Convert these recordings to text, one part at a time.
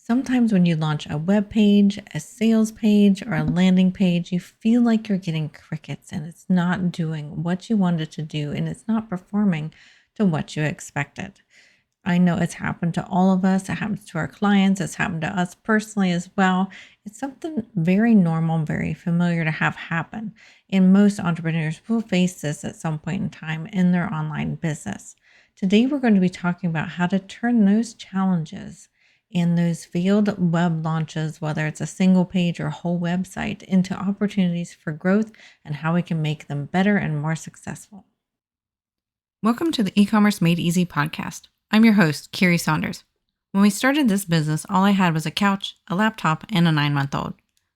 Sometimes when you launch a web page, a sales page, or a landing page, you feel like you're getting crickets and it's not doing what you wanted to do and it's not performing to what you expected. I know it's happened to all of us. It happens to our clients. It's happened to us personally as well. It's something very normal, very familiar to have happen. And most entrepreneurs will face this at some point in time in their online business. Today, we're going to be talking about how to turn those challenges and those failed web launches, whether it's a single page or a whole website, into opportunities for growth and how we can make them better and more successful. Welcome to the E-commerce Made Easy podcast. I'm your host, Kiri Saunders. When we started this business, all I had was a couch, a laptop, and a 9-month-old.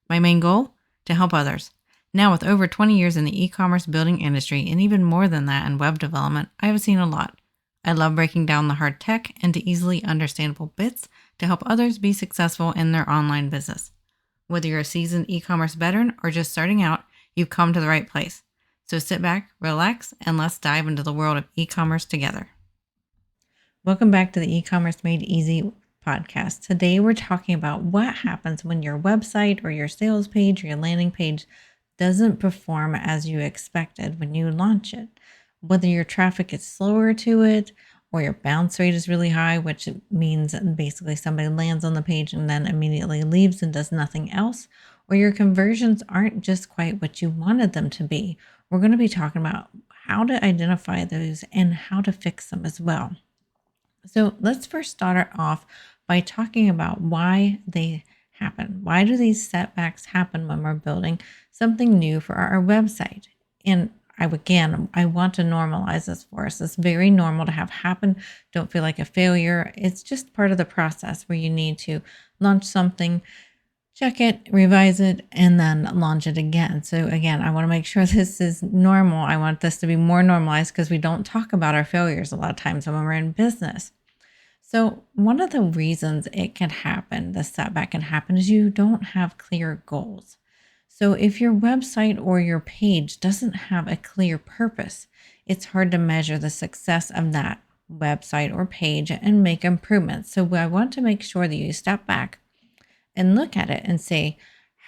My main goal? To help others. Now, with over 20 years in the e-commerce building industry and even more than that in web development, I have seen a lot. I love breaking down the hard tech into easily understandable bits to help others be successful in their online business. Whether you're a seasoned e-commerce veteran or just starting out, you've come to the right place. So sit back, relax, and let's dive into the world of e-commerce together. Welcome back to the E-commerce Made Easy podcast. Today, we're talking about what happens when your website or your sales page or your landing page doesn't perform as you expected when you launch it. Whether your traffic is slower to it or your bounce rate is really high, which means basically somebody lands on the page and then immediately leaves and does nothing else, or your conversions aren't just quite what you wanted them to be. We're going to be talking about how to identify those and how to fix them as well. So let's first start off by talking about why they happen. Why do these setbacks happen when we're building something new for our website? And I want to normalize this for us. It's very normal to have happen. Don't feel like a failure. It's just part of the process where you need to launch something, check it, revise it, and then launch it again. So again, I want to make sure this is normal. I want this to be more normalized because we don't talk about our failures a lot of times when we're in business. So one of the reasons it can happen, the setback can happen, is you don't have clear goals. So if your website or your page doesn't have a clear purpose, it's hard to measure the success of that website or page and make improvements. So I want to make sure that you step back and look at it and say,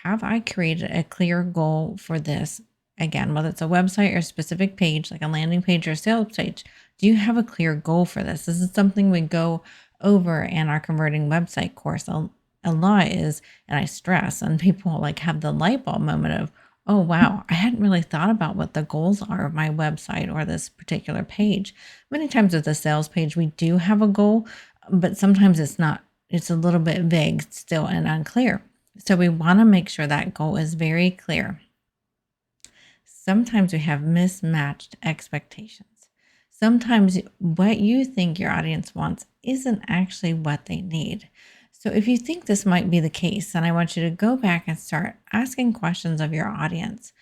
have I created a clear goal for this? Again, whether it's a website or a specific page, like a landing page or a sales page, do you have a clear goal for this? This is something we go over in our converting website course. A lot is, and I stress, and people like have the light bulb moment of, oh, wow, I hadn't really thought about what the goals are of my website or this particular page. Many times with the sales page, we do have a goal, but sometimes it's not. It's a little bit vague still and unclear. So we want to make sure that goal is very clear. Sometimes we have mismatched expectations. Sometimes what you think your audience wants isn't actually what they need. So if you think this might be the case, then I want you to go back and start asking questions of your audience.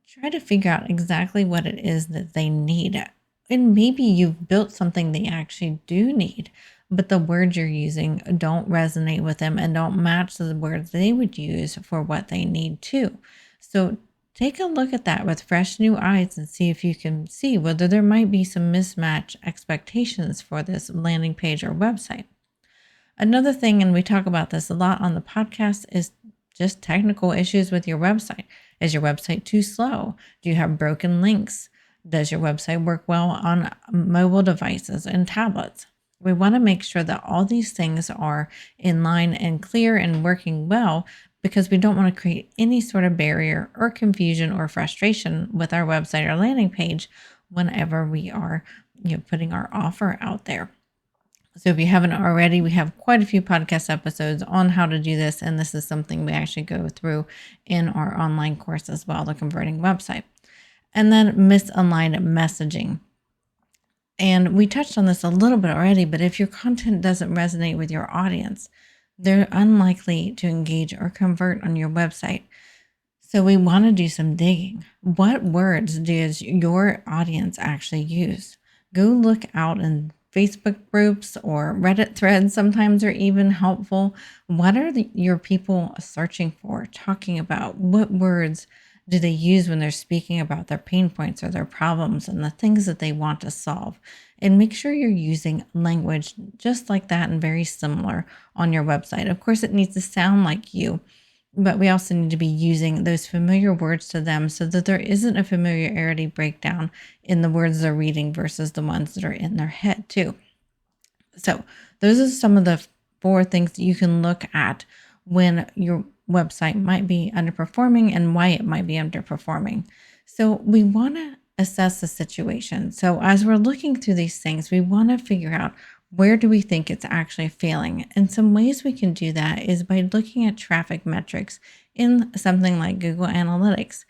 Try to figure out exactly what it is that they need. And maybe you've built something they actually do need, but the words you're using don't resonate with them and don't match the words they would use for what they need too. So take a look at that with fresh new eyes and see if you can see whether there might be some mismatched expectations for this landing page or website. Another thing, and we talk about this a lot on the podcast, is just technical issues with your website. Is your website too slow? Do you have broken links? Does your website work well on mobile devices and tablets? We want to make sure that all these things are in line and clear and working well, because we don't want to create any sort of barrier or confusion or frustration with our website or landing page whenever we are putting our offer out there. So if you haven't already, we have quite a few podcast episodes on how to do this. And this is something we actually go through in our online course as well, the converting website. And then misaligned messaging. And we touched on this a little bit already, but if your content doesn't resonate with your audience, they're unlikely to engage or convert on your website. So we want to do some digging. What words does your audience actually use? Go look out in Facebook groups or Reddit threads sometimes are even helpful. What are your people searching for, talking about? What words do they use when they're speaking about their pain points or their problems and the things that they want to solve. And make sure you're using language just like that and very similar on your website. Of course, it needs to sound like you, but we also need to be using those familiar words to them so that there isn't a familiarity breakdown in the words they're reading versus the ones that are in their head too. So those are some of the 4 things that you can look at when your website might be underperforming and why it might be underperforming. So we want to assess the situation. So as we're looking through these things, we want to figure out, where do we think it's actually failing? And some ways we can do that is by looking at traffic metrics in something like Google Analytics.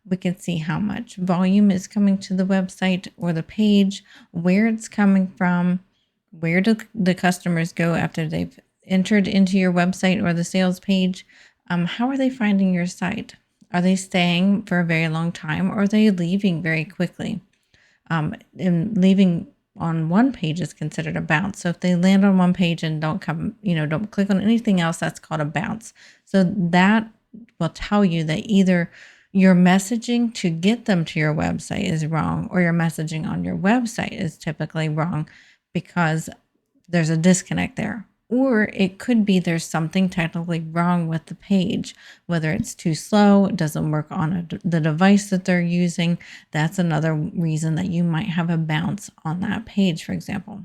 We can see how much volume is coming to the website or the page, where it's coming from, where do the customers go after they've entered into your website or the sales page. How are they finding your site? Are they staying for a very long time, or are they leaving very quickly? And leaving on one page is considered a bounce. So if they land on one page and don't click on anything else, that's called a bounce. So that will tell you that either your messaging to get them to your website is wrong, or your messaging on your website is typically wrong because there's a disconnect there. Or it could be there's something technically wrong with the page, whether it's too slow, it doesn't work on the device that they're using. That's another reason that you might have a bounce on that page, for example.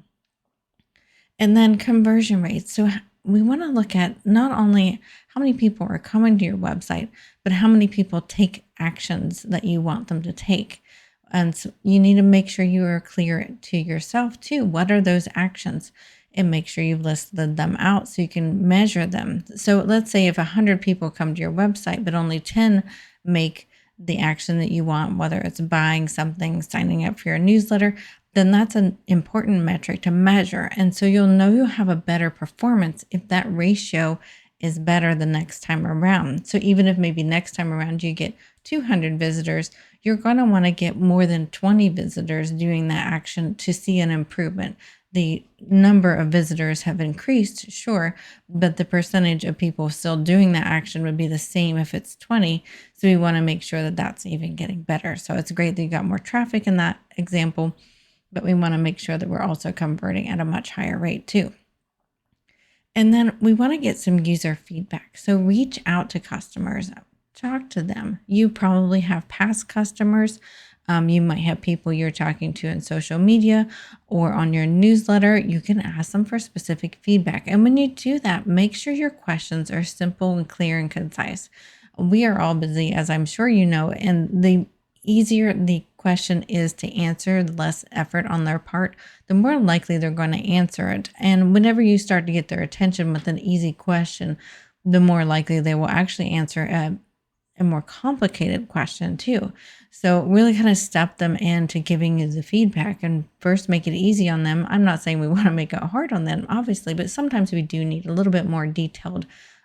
And then conversion rates. So we want to look at not only how many people are coming to your website, but how many people take actions that you want them to take. And so you need to make sure you are clear to yourself too. What are those actions? And make sure you've listed them out so you can measure them. So let's say if 100 people come to your website, but only 10 make the action that you want, whether it's buying something, signing up for your newsletter, then that's an important metric to measure. And so you'll know you'll have a better performance if that ratio is better the next time around. So even if maybe next time around you get 200 visitors, you're going to want to get more than 20 visitors doing that action to see an improvement. The number of visitors have increased, sure, but the percentage of people still doing that action would be the same if it's 20. So we want to make sure that that's even getting better. So it's great that you got more traffic in that example, but we want to make sure that we're also converting at a much higher rate too. And then we want to get some user feedback. So reach out to customers, talk to them. You probably have past customers. You might have people you're talking to in social media or on your newsletter. You can ask them for specific feedback. And when you do that, make sure your questions are simple and clear and concise. We are all busy, as I'm sure you know, and the easier the question is to answer, the less effort on their part, the more likely they're going to answer it. And whenever you start to get their attention with an easy question, the more likely they will actually answer a more complicated question too. So really kind of step them into giving you the feedback and first make it easy on them. I'm not saying we want to make it hard on them, obviously, but sometimes we do need a little bit more detailed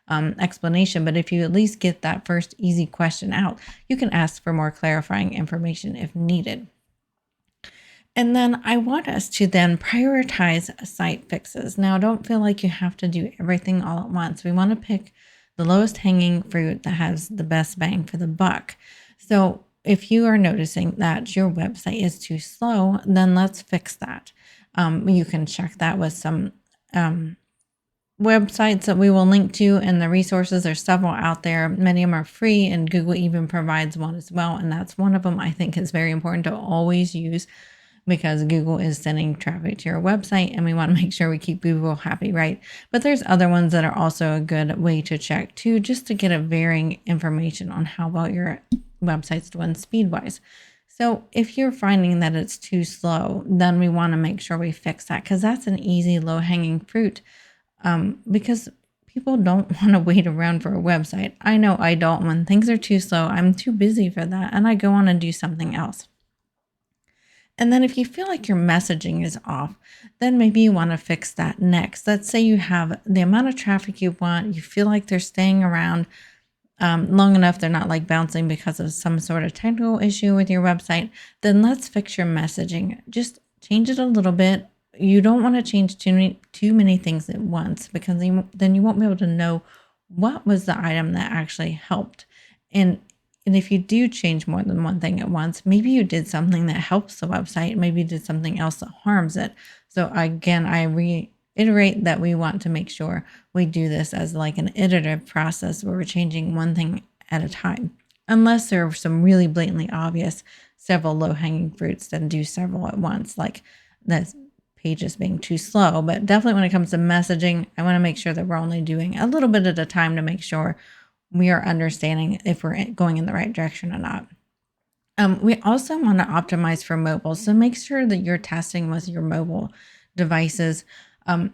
explanation. But if you at least get that first easy question out, you can ask for more clarifying information if needed. And then I want us to then prioritize site fixes. Now, don't feel like you have to do everything all at once. We want to pick the lowest hanging fruit that has the best bang for the buck. So if you are noticing that your website is too slow, then let's fix that. You can check that with some websites that we will link to, and the resources, there's several out there. Many of them are free, and Google even provides one as well. And that's one of them I think is very important to always use, because Google is sending traffic to your website and we want to make sure we keep Google happy, right? But there's other ones that are also a good way to check too, just to get a varying information on how well your website's doing speed-wise. So if you're finding that it's too slow, then we want to make sure we fix that, because that's an easy low-hanging fruit, because people don't want to wait around for a website. I know I don't. When things are too slow, I'm too busy for that, and I go on and do something else. And then if you feel like your messaging is off, then maybe you want to fix that next. Let's say you have the amount of traffic you want, you feel like they're staying around long enough, they're not like bouncing because of some sort of technical issue with your website, then let's fix your messaging. Just change it a little bit. You don't want to change too many things at once, because then you won't be able to know what was the item that actually helped. And And if you do change more than one thing at once, maybe you did something that helps the website, maybe you did something else that harms it. So again, I reiterate that we want to make sure we do this as like an iterative process where we're changing one thing at a time, unless there are some really blatantly obvious several low-hanging fruits that do several at once, like that page is being too slow. But definitely when it comes to messaging, I want to make sure that we're only doing a little bit at a time to make sure we are understanding if we're going in the right direction or not. We also want to optimize for mobile. So make sure that you're testing with your mobile devices.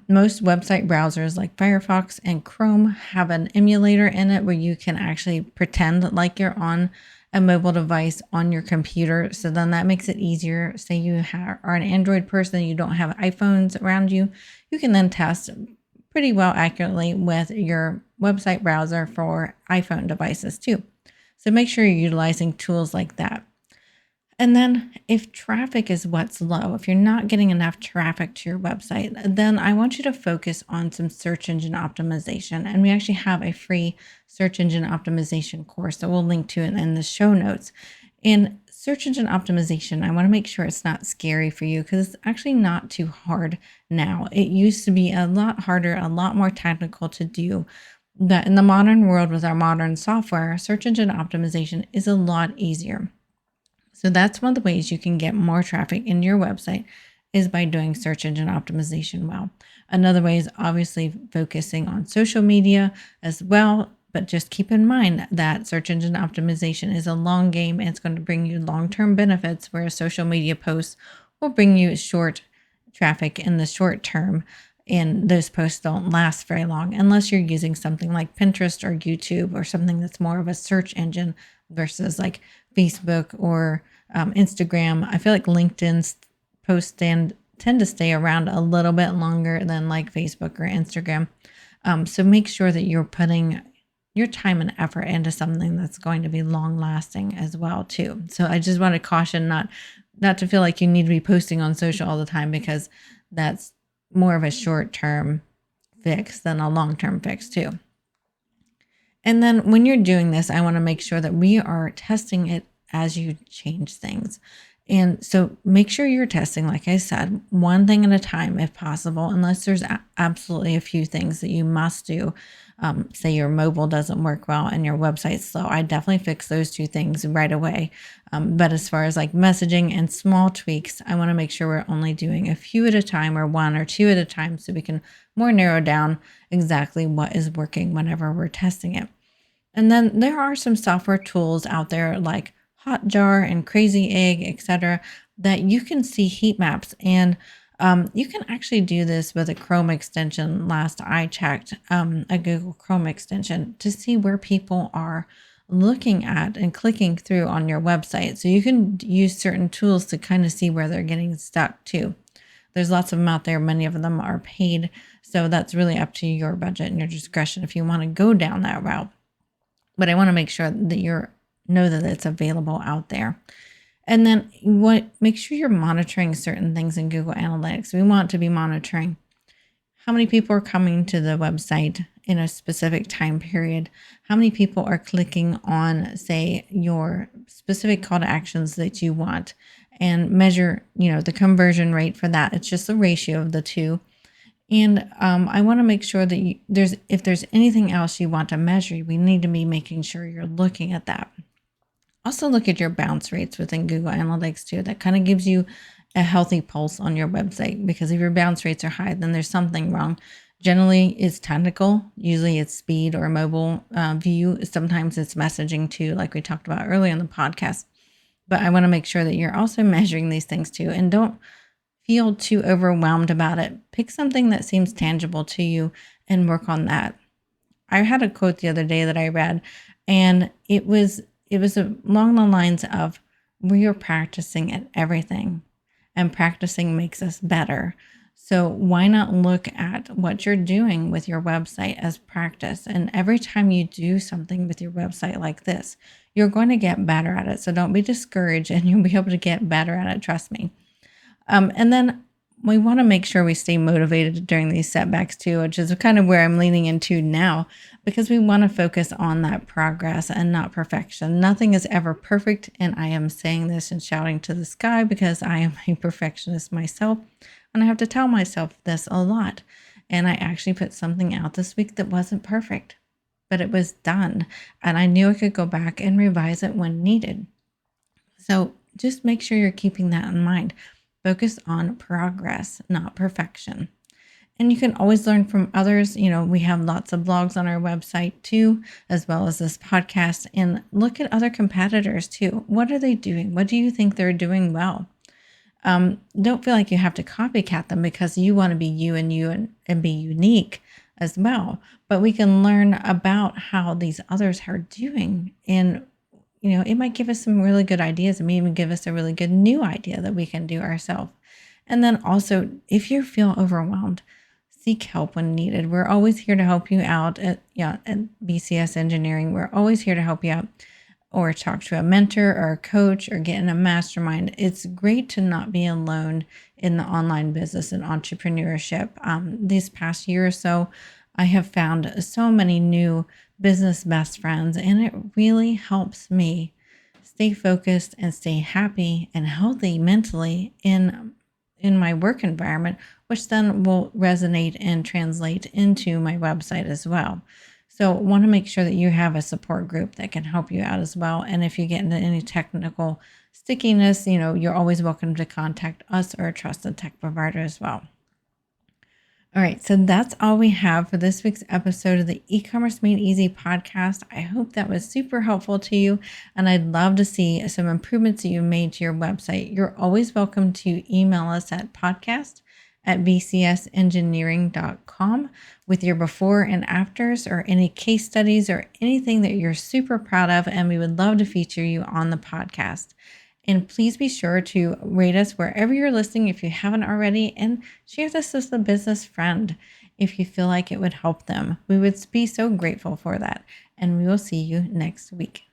Most website browsers like Firefox and Chrome have an emulator in it where you can actually pretend like you're on a mobile device on your computer. So then that makes it easier. Say you are an Android person, you don't have iPhones around you, you can then test pretty well accurately with your website browser for iPhone devices too. So make sure you're utilizing tools like that. And then if traffic is what's low, if you're not getting enough traffic to your website, then I want you to focus on some search engine optimization. And we actually have a free search engine optimization course that we'll link to it in the show notes. And search engine optimization, I want to make sure it's not scary for you because it's actually not too hard now. It used to be a lot harder, a lot more technical to do. But in the modern world with our modern software, search engine optimization is a lot easier. So that's one of the ways you can get more traffic into your website is by doing search engine optimization well. Another way is obviously focusing on social media as well, but just keep in mind that search engine optimization is a long game and it's going to bring you long-term benefits, whereas social media posts will bring you short traffic in the short term. And those posts don't last very long unless you're using something like Pinterest or YouTube or something that's more of a search engine versus like Facebook or Instagram. I feel like LinkedIn's posts tend to stay around a little bit longer than like Facebook or Instagram. So make sure that you're putting your time and effort into something that's going to be long lasting as well too. So I just want to caution not to feel like you need to be posting on social all the time, because that's more of a short-term fix than a long-term fix too. And then when you're doing this, I want to make sure that we are testing it as you change things. And so make sure you're testing, like I said, one thing at a time if possible, unless there's absolutely a few things that you must do. Say your mobile doesn't work well and your website's slow. I definitely fix those two things right away. But as far as like messaging and small tweaks, I want to make sure we're only doing a few at a time or one or two at a time so we can more narrow down exactly what is working whenever we're testing it. And then there are some software tools out there like Hotjar and Crazy Egg, etc., that you can see heat maps. And you can actually do this with a Chrome extension. Last I checked, a Google Chrome extension, to see where people are looking at and clicking through on your website. So you can use certain tools to kind of see where they're getting stuck too. There's lots of them out there. Many of them are paid. So that's really up to your budget and your discretion if you want to go down that route. But I want to make sure that know that it's available out there. And then make sure you're monitoring certain things in Google Analytics. We want to be monitoring how many people are coming to the website in a specific time period, how many people are clicking on, say, your specific call to actions that you want, and measure, the conversion rate for that. It's just the ratio of the two. And I want to make sure that if there's anything else you want to measure, we need to be making sure you're looking at that. Also look at your bounce rates within Google Analytics too. That kind of gives you a healthy pulse on your website, because if your bounce rates are high, then there's something wrong. Generally, it's technical. Usually it's speed or mobile view. Sometimes it's messaging too, like we talked about earlier in the podcast. But I want to make sure that you're also measuring these things too, and don't feel too overwhelmed about it. Pick something that seems tangible to you and work on that. I had a quote the other day that I read, and it was along the lines of, we are practicing at everything, and practicing makes us better. So why not look at what you're doing with your website as practice? And every time you do something with your website like this, you're going to get better at it. So don't be discouraged, and you'll be able to get better at it. Trust me. And then we want to make sure we stay motivated during these setbacks too, which is kind of where I'm leaning into now, because we want to focus on that progress and not perfection. Nothing is ever perfect. And I am saying this and shouting to the sky because I am a perfectionist myself. And I have to tell myself this a lot. And I actually put something out this week that wasn't perfect, but it was done. And I knew I could go back and revise it when needed. So just make sure you're keeping that in mind. Focus on progress, not perfection. And you can always learn from others. We have lots of blogs on our website too, as well as this podcast. And look at other competitors too. What are they doing? What do you think they're doing well? Don't feel like you have to copycat them because you want to be you and be unique as well. But we can learn about how these others are doing. And it might give us some really good ideas. It may even give us a really good new idea that we can do ourselves. And then also, if you feel overwhelmed, seek help when needed. We're always here to help you out at BCS Engineering. We're always here to help you out, or talk to a mentor or a coach or get in a mastermind. It's great to not be alone in the online business and entrepreneurship. These past year or so, I have found so many new business best friends, and it really helps me stay focused and stay happy and healthy mentally in my work environment, which then will resonate and translate into my website as well. So want to make sure that you have a support group that can help you out as well. And if you get into any technical stickiness, you're always welcome to contact us or a trusted tech provider as well. All right, so that's all we have for this week's episode of the E-commerce Made Easy podcast. I hope that was super helpful to you, and I'd love to see some improvements that you made to your website. You're always welcome to email us at podcast@bcsengineering.com with your before and afters or any case studies or anything that you're super proud of, and we would love to feature you on the podcast. And please be sure to rate us wherever you're listening if you haven't already, and share this with a business friend if you feel like it would help them. We would be so grateful for that. And we will see you next week.